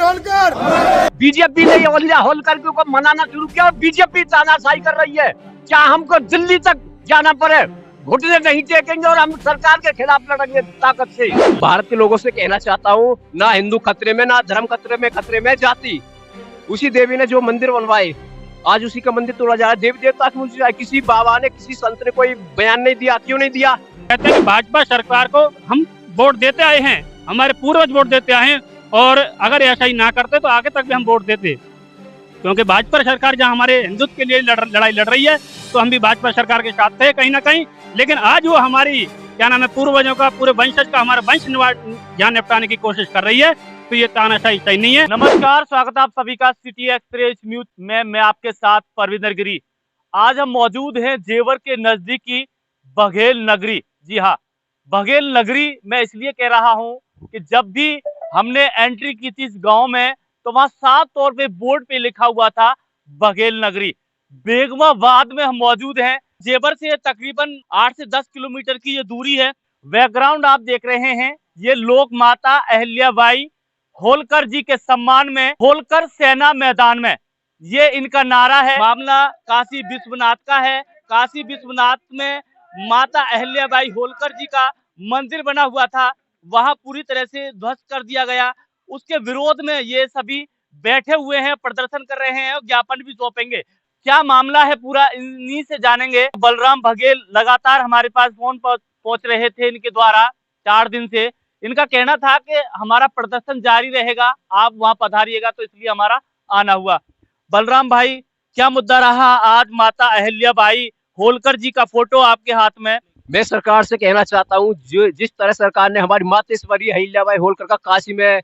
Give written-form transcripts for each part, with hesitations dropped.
Holkar. BJP ने अहिल्या होलकर को मनाना शुरू किया और बीजेपी तानाशाही कर रही है। क्या हमको दिल्ली तक जाना पड़े, घुटने नहीं टेकेंगे और हम सरकार के खिलाफ लड़ेंगे ताकत से। भारत के लोगों से कहना चाहता हूँ, ना हिंदू खतरे में, ना धर्म खतरे में जाति। उसी देवी ने जो मंदिर बनवाए, आज उसी का मंदिर तोड़ा जा रहा है। देवी देवता की किसी बाबा ने, किसी संत ने कोई बयान नहीं दिया, क्यों नहीं दिया? कहते हैं कि भाजपा सरकार को हम वोट देते आए हैं, हमारे पूर्वज वोट देते आए हैं, और अगर ऐसा ही ना करते तो आगे तक भी हम वोट देते, क्योंकि भाजपा सरकार जहां हमारे हिंदुत्व के लिए लड़ाई लड़ रही है, तो हम भी भाजपा सरकार के साथ थे कहीं ना कहीं। लेकिन आज वो हमारी क्या नाम है, पूर्वजों का, पूरे वंशज का, हमारा वंश जान निपटाने की कोशिश कर रही है, तो ये तानाशाही सही नहीं है। नमस्कार, स्वागत है आप सभी का सिटी एक्सप्रेस न्यूज में। मैं आपके साथ परविंदर गिरी। आज हम मौजूद हैं जेवर के नजदीकी बघेल नगरी। जी हाँ, बघेल नगरी मैं इसलिए कह रहा हूँ कि जब भी हमने एंट्री की थी इस गांव में, तो वहां साफ तौर पे बोर्ड पे लिखा हुआ था बघेल नगरी। बेगमाबाद में हम मौजूद हैं। जेवर से तकरीबन 8 से 10 किलोमीटर की ये दूरी है। बैकग्राउंड आप देख रहे हैं, ये लोक माता अहिल्याबाई होलकर जी के सम्मान में होलकर सेना मैदान में, ये इनका नारा है। मामला काशी विश्वनाथ का है। काशी विश्वनाथ में माता अहिल्याबाई होलकर जी का मंदिर बना हुआ था, वहां पूरी तरह से ध्वस्त कर दिया गया। उसके विरोध में ये सभी बैठे हुए हैं, प्रदर्शन कर रहे हैं और ज्ञापन भी सौंपेंगे। क्या मामला है पूरा इन्हीं से जानेंगे। बलराम बघेल लगातार हमारे पास फोन पर पहुंच रहे थे, इनके द्वारा 4 दिन से। इनका कहना था कि हमारा प्रदर्शन जारी रहेगा, आप वहां पधारिएगा, तो इसलिए हमारा आना हुआ। बलराम भाई, क्या मुद्दा रहा आज माता अहिल्याबाई होलकर जी का फोटो आपके हाथ में? मैं सरकार से कहना चाहता हूँ, जो जिस तरह सरकार ने हमारी मातेश्वरी अहिल्याबाई होलकर का काशी में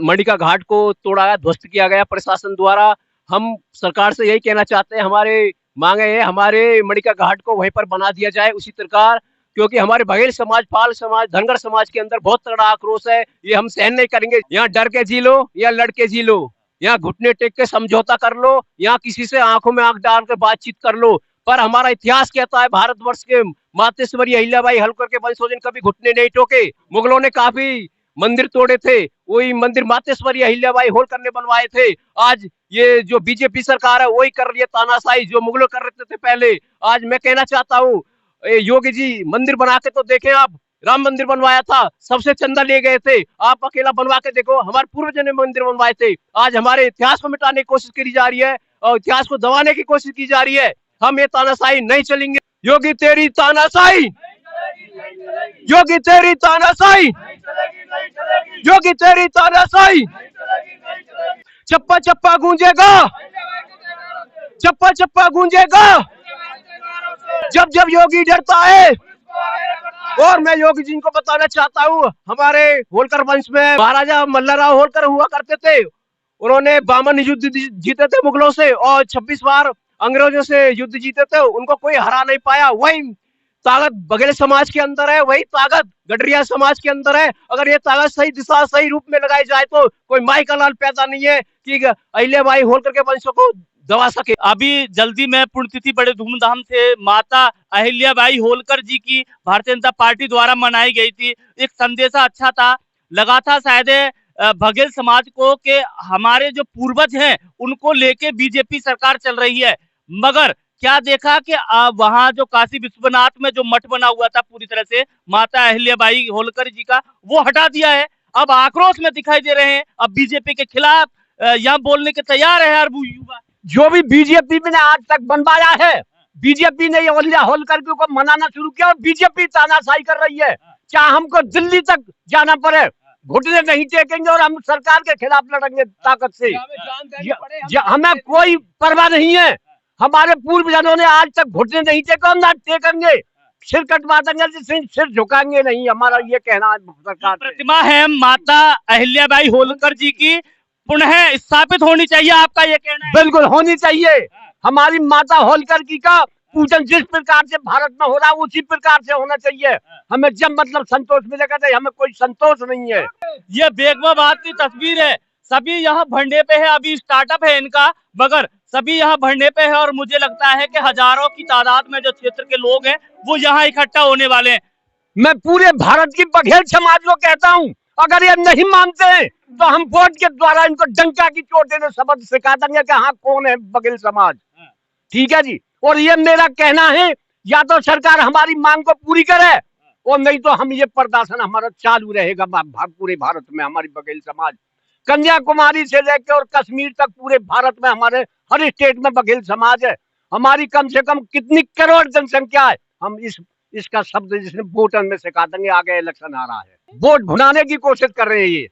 मणिका घाट को तोड़ा, ध्वस्त किया गया प्रशासन द्वारा, हम सरकार से यही कहना चाहते हैं, हमारे मांगे है हमारे मणिका घाट को वहीं पर बना दिया जाए उसी प्रकार, क्योंकि हमारे बघेल समाज, पाल समाज, धनगर समाज के अंदर बहुत तगड़ा आक्रोश है। ये हम सहन नहीं करेंगे। यहाँ डर के जी लो या लड़के जी लो, यहाँ घुटने टेक के समझौता कर लो, यहाँ किसी से आंखों में आंख डाल कर बातचीत कर लो, पर हमारा इतिहास कहता है भारतवर्ष के मातेश्वरी अहिल्याबाई होलकर के वंशोजन कभी घुटने नहीं टोके। मुगलों ने काफी मंदिर तोड़े थे, वही मंदिर मातेश्वरी अहिल्याबाई होलकर ने बनवाए थे। आज ये जो बीजेपी सरकार है वही कर रही है तानाशाही, जो मुगलों कर रहे थे पहले। आज मैं कहना चाहता हूँ, योगी जी मंदिर बना के तो देखें। आप राम मंदिर बनवाया था, सबसे चंदा ले गए थे, आप अकेला बनवा के देखो। हमारे पूर्वजों ने मंदिर बनवाए थे। आज हमारे इतिहास को मिटाने की कोशिश की जा रही है और इतिहास को दबाने की कोशिश की जा रही है। हम ये तानाशाही नहीं चलेंगे। योगी तेरी तानाशाही, योगी तेरी तानाशाही, योगी तेरी तानाशाही। चप्पा चप्पा गूंजेगा, चप्पा चप्पा गूंजेगा जब जब योगी डरता है। और मैं योगी जी को बताना चाहता हूँ, हमारे होलकर वंश में महाराजा मल्लाराव होलकर हुआ करते थे। उन्होंने 52 युद्ध जीते थे मुगलों से और 26 बार अंग्रेजों से युद्ध जीते थे, उनको कोई हरा नहीं पाया। वही ताकत बघेल समाज के अंदर है, वही ताकत गडरिया समाज के अंदर है। अगर ये ताकत सही दिशा, सही रूप में लगाई जाए, तो कोई माई का लाल पैदा नहीं है कि अहिल्याबाई होलकर के वंशों को दबा सके। अभी जल्दी में पुण्यतिथि बड़े धूमधाम से माता अहिल्याबाई होलकर जी की भारतीय जनता पार्टी द्वारा मनाई गई थी। एक संदेशा अच्छा था, लगा था शायद बघेल समाज को कि हमारे जो पूर्वज हैं उनको लेके बीजेपी सरकार चल रही है। मगर क्या देखा कि वहां जो काशी विश्वनाथ में जो मठ बना हुआ था पूरी तरह से माता अहिल्याबाई होलकर जी का, वो हटा दिया है। अब आक्रोश में दिखाई दे रहे हैं, अब बीजेपी के खिलाफ यहाँ बोलने के तैयार है हर युवा। जो भी बीजेपी ने आज तक बनवाया है, बीजेपी ने अहिल्या होलकर को मनाना शुरू किया और बीजेपी तानाशाही कर रही है। क्या हमको दिल्ली तक जाना पड़े, घुटने नहीं टेकेंगे और हम सरकार के खिलाफ लड़ेंगे ताकत से। हमें कोई परवाह नहीं है। हमारे पूर्वजों ने आज तक घुटने नहीं टेके, हम ना टेकेंगे। सिर कटवा देंगे, सिर झुकाएंगे नहीं, हमारा ये कहना है। सरकार प्रतिमा है माता अहिल्याबाई होलकर जी की, पुनः स्थापित होनी चाहिए, आपका ये कहना है? बिल्कुल होनी चाहिए। हमारी माता होलकर की का पूजन जिस प्रकार से भारत में हो रहा है उसी प्रकार से होना चाहिए। हमें जब मतलब संतोष मिलेगा, नहीं हमें कोई संतोष नहीं है। ये बेगमाबाद की तस्वीर है। सभी यहाँ भंडे पे है, अभी स्टार्टअप है इनका, मगर सभी यहाँ भंडे पे है और मुझे लगता है कि हजारों की तादाद में जो क्षेत्र के लोग हैं वो यहाँ इकट्ठा होने वाले हैं। मैं पूरे भारत की बघेल समाज को कहता हूँ, अगर ये नहीं मानते हैं तो हम वोट के द्वारा इनको डंका की चोट देने शब्द सिखा देंगे कि हाँ कौन है बघेल समाज। ठीक है जी। और ये मेरा कहना है, या तो सरकार हमारी मांग को पूरी करे और नहीं तो हम ये प्रदर्शन हमारा चालू रहेगा पूरे भारत में। हमारी बघेल समाज कन्याकुमारी से लेकर और कश्मीर तक पूरे भारत में हमारे हर स्टेट में बघेल समाज है। हमारी कम से कम कितनी करोड़ जनसंख्या है, हम इसका शब्द जिसने वोटर में सिखा देंगे। आगे इलेक्शन आ रहा है, वोट भुनाने की कोशिश कर रहे हैं ये,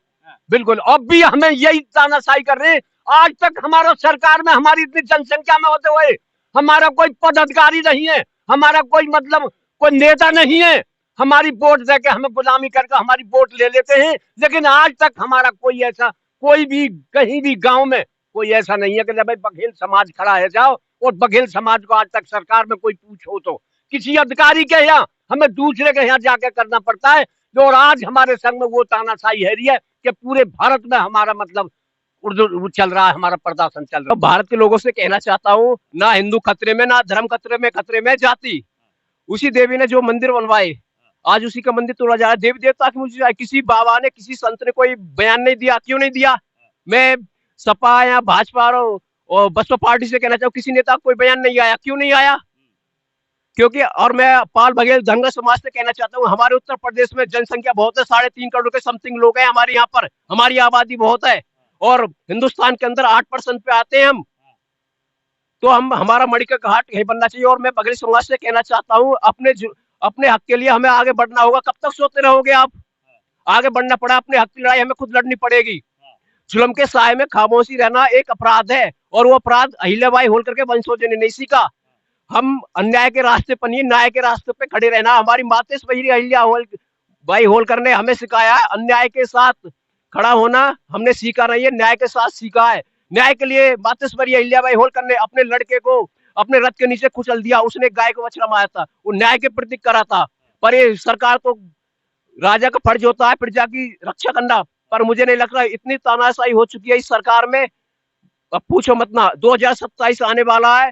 बिल्कुल। अब भी हमें यही तानाशाही कर रहे हैं। आज तक हमारा सरकार में हमारी इतनी जनसंख्या में होते हुए हमारा कोई पदाधिकारी नहीं है, हमारा कोई मतलब कोई नेता नहीं है। हमारी वोट देके हमें गुलामी करके हमारी वोट ले लेते हैं, लेकिन आज तक हमारा कोई ऐसा कोई भी कहीं भी गांव में कोई ऐसा नहीं है कि भाई बघेल समाज खड़ा है जाओ। और बघेल समाज को आज तक सरकार में कोई पूछो तो किसी अधिकारी के यहाँ, हमें दूसरे के यहाँ जाके करना पड़ता है। और आज हमारे संग में वो तानाशाही है रही है कि पूरे भारत में हमारा मतलब उर्दू चल रहा है, हमारा प्रदर्शन चल रहा है। तो भारत के लोगों से कहना चाहता हूँ, ना हिंदू खतरे में, ना धर्म खतरे में जाति। उसी देवी ने जो मंदिर बनवाए, आज उसी का मंदिर तोड़ा जा रहा है। देवी देवता की मुझे किसी बाबा ने, किसी संत ने कोई बयान नहीं दिया, क्यों नहीं दिया? मैं सपा या भाजपा और बसपा पार्टी से कहना चाहूँ, किसी नेता कोई बयान नहीं आया, क्यों नहीं आया? क्योंकि, और मैं पाल बघेल धनगर समाज से कहना चाहता हूँ, हमारे उत्तर प्रदेश में जनसंख्या बहुत है, 3.5 करोड़ के समथिंग लोग हैं हमारे यहाँ पर, हमारी आबादी बहुत है और हिंदुस्तान के अंदर 8% पे आते हैं हम। तो हम हमारा मणि का घाट यही बनना चाहिए। और मैं बघेल समाज से कहना चाहता हूँ, अपने हक के लिए हमें आगे बढ़ना होगा। कब तक सोते रहोगे आप? आगे बढ़ना पड़ा, अपने हक की लड़ाई हमें खुद लड़नी पड़ेगी। जुल्म के साए में खामोशी रहना एक अपराध है, और वो अपराध अहिल्याबाई होलकर के वंशजों ने नहीं सीखा। हम अन्याय के रास्ते पर नहीं, न्याय के रास्ते पे खड़े रहना हमारी मातेश्वरी अहिल्याबाई होलकर ने हमें सिखाया है। अन्याय के साथ खड़ा होना हमने सीखा नहीं है, न्याय के साथ सीखा है। न्याय के लिए मातेश्वरी अहिल्याबाई होलकर ने अपने लड़के को अपने रथ के नीचे कुचल दिया। उसने गाय को बछड़ा मारा था, वो न्याय के प्रतीक करा था। पर ये सरकार तो, राजा का फर्ज होता है प्रजा की रक्षा करना, पर मुझे नहीं लगता। इतनी तानाशाही हो चुकी है इस सरकार में, अब पूछो मत ना। 2027 आने वाला है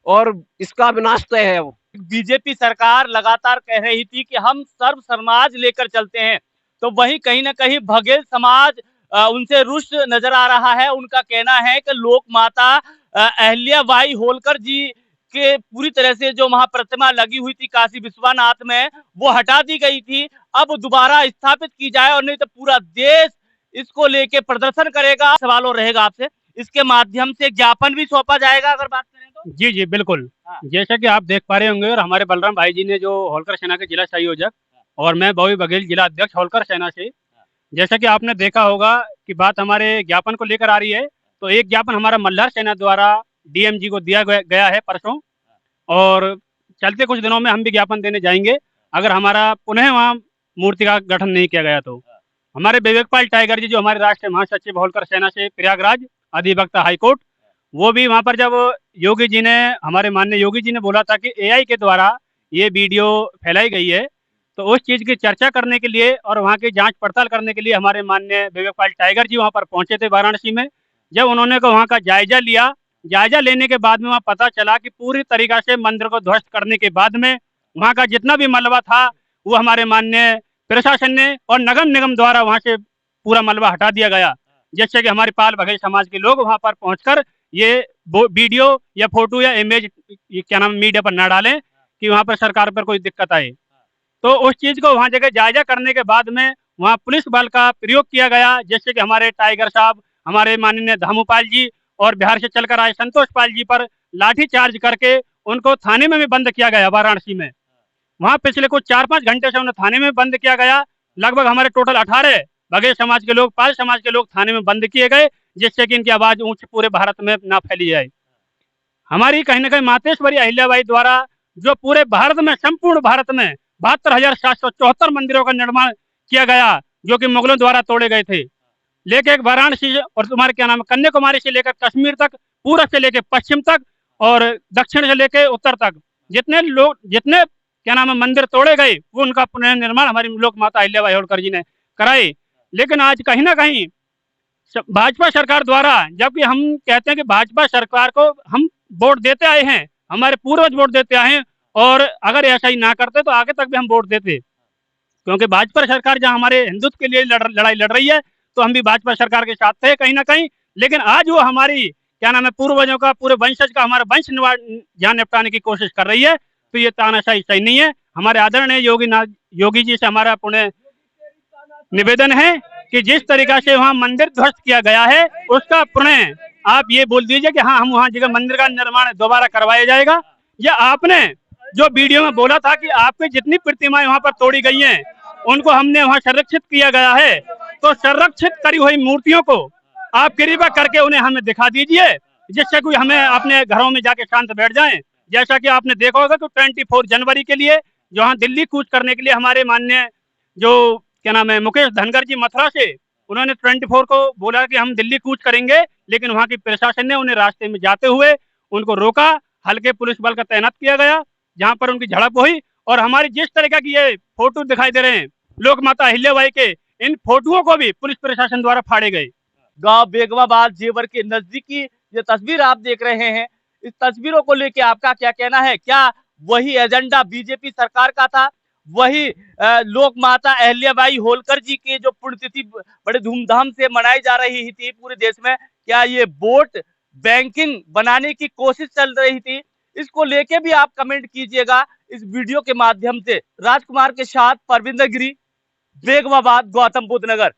और इसका विनाश तय है। बीजेपी सरकार लगातार कह रही थी कि हम सर्व समाज लेकर चलते हैं, तो वहीं कहीं ना कहीं बघेल समाज उनसे रुष्ट नजर आ रहा है। उनका कहना है कि लोक माता अहिल्याबाई होलकर जी के पूरी तरह से जो वहां प्रतिमा लगी हुई थी काशी विश्वनाथ में, वो हटा दी गई थी, अब दोबारा स्थापित की जाए, और नहीं तो पूरा देश इसको लेके प्रदर्शन करेगा। सवाल और रहेगा आपसे, इसके माध्यम से ज्ञापन भी सौंपा जाएगा अगर बात करें तो? जी जी बिल्कुल। जैसा कि आप देख पा रहे होंगे, और हमारे बलराम भाई जी ने, जो होलकर सेना के जिला संयोजक, और मैं बॉबी बघेल जिला अध्यक्ष होलकर सेना से, जैसा कि आपने देखा होगा कि बात हमारे ज्ञापन को लेकर आ रही है। तो एक ज्ञापन हमारा मल्हार सेना द्वारा डीएम जी को दिया गया है परसों, और चलते कुछ दिनों में हम भी ज्ञापन देने जाएंगे अगर हमारा पुनः वहाँ मूर्ति का गठन नहीं किया गया तो। हमारे विवेकपाल टाइगर जी, जो हमारे राष्ट्रीय महासचिव होलकर सेना से प्रयागराज अधिवक्ता हाईकोर्ट, वो भी वहाँ पर, जब योगी जी ने, हमारे माननीय योगी जी ने बोला था कि एआई के द्वारा ये वीडियो फैलाई गई है, तो उस चीज़ की चर्चा करने के लिए और वहाँ की जांच पड़ताल करने के लिए हमारे माननीय विवेकपाल टाइगर जी वहाँ पर पहुंचे थे वाराणसी में। जब उन्होंने वहाँ का जायजा लिया, जायजा लेने के बाद में वहाँ पता चला कि पूरी तरीका से मंदिर को ध्वस्त करने के बाद में वहाँ का जितना भी मलबा था वो हमारे माननीय प्रशासन ने और नगर निगम द्वारा वहाँ से पूरा मलबा हटा दिया गया, जिससे कि हमारे पाल बघेल समाज के लोग वहाँ पर पहुंचकर ये वीडियो या फोटो या इमेज, ये क्या नाम, मीडिया पर ना डालें कि वहाँ पर सरकार पर कोई दिक्कत आए। तो उस चीज को वहाँ जगह जायजा करने के बाद में वहाँ पुलिस बल का प्रयोग किया गया, जिससे कि हमारे टाइगर साहब, हमारे माननीय धामूपाल जी और बिहार से चलकर आए संतोष पाल जी पर लाठी चार्ज करके उनको थाने में भी बंद किया गया वाराणसी में। वहाँ पिछले कुछ 4-5 घंटे से उन्हें थाने में बंद किया गया। लगभग हमारे टोटल 18 बघेल समाज के लोग, पाल समाज के लोग थाने में बंद किए गए, जिससे कि इनकी आवाज ऊंच पूरे भारत में ना फैली जाए। हमारी कहीं ना कहीं मातेश्वरी अहिल्याबाई द्वारा जो पूरे भारत में, संपूर्ण भारत में 72,774 मंदिरों का निर्माण किया गया, जो कि मुगलों द्वारा तोड़े गए थे, लेके वाराणसी और तुम्हारे क्या नाम है कन्याकुमारी से लेकर कश्मीर तक, पूरब से लेकर पश्चिम तक और दक्षिण से लेकर उत्तर तक, जितने क्या नाम है मंदिर तोड़े गए, वो उनका पुनर्निर्माण हमारी लोक माता अहिल्याबाई होलकर जी ने कराए। लेकिन आज कहीं ना कहीं भाजपा सरकार द्वारा, जबकि हम कहते हैं कि भाजपा सरकार को हम वोट देते आए हैं, हमारे पूर्वज वोट देते आए हैं, और अगर ऐसा ही ना करते तो आगे तक भी हम वोट देते, क्योंकि भाजपा सरकार जहां हमारे हिंदुत्व के लिए लड़ाई लड़ रही है, तो हम भी भाजपा सरकार के साथ थे कहीं ना कहीं, लेकिन आज वो हमारी क्या नाम है पूर्वजों का, पूरे वंशज का, हमारा वंश जान निपटाने की कोशिश कर रही है। तो ये तानाशाही सही नहीं है। हमारे आदरणीय योगी जी से हमारा पुणे निवेदन है कि जिस तरीका से वहाँ मंदिर ध्वस्त किया गया है उसका पुनः आप ये बोल दीजिए कि हाँ हम वहाँ जगह मंदिर का निर्माण दोबारा करवाया जाएगा। या आपने जो वीडियो में बोला था कि आपकी जितनी प्रतिमाएं वहाँ पर तोड़ी गई हैं उनको हमने वहाँ संरक्षित किया गया है, तो संरक्षित करी हुई मूर्तियों को आप कृपया करके उन्हें हमें दिखा दीजिए, जिससे कोई हमें अपने घरों में जाके शांत बैठ जाएं। जैसा कि आपने देखा होगा कि 24 जनवरी के लिए जहाँ दिल्ली कूच करने के लिए हमारे माननीय जो क्या नाम है मुकेश धनगर जी मथुरा से, उन्होंने 24 को बोला कि हम दिल्ली कूच करेंगे, लेकिन वहाँ की प्रशासन ने उन्हें रास्ते में जाते हुए उनको रोका, हल्के पुलिस बल का तैनात किया गया, जहाँ पर उनकी झड़प हुई। और हमारी जिस तरीके की ये फोटो दिखाई दे रहे हैं लोक माता अहिल्याबाई के, इन फोटोओं को भी पुलिस प्रशासन द्वारा फाड़े गए। गांव बेगवाबाद जेवर के नजदीकी ये तस्वीर आप देख रहे हैं, इस तस्वीरों को लेके आपका क्या कहना है? क्या वही एजेंडा बीजेपी सरकार का था? वही लोक माता अहिल्याबाई होलकर जी की जो पुण्यतिथि बड़े धूमधाम से मनाई जा रही थी पूरे देश में, क्या ये वोट बैंकिंग बनाने की कोशिश चल रही थी? इसको लेके भी आप कमेंट कीजिएगा इस वीडियो के माध्यम से। राजकुमार के साथ परविंदर गिरी, बेगवाबाद, गौतम बुद्ध नगर।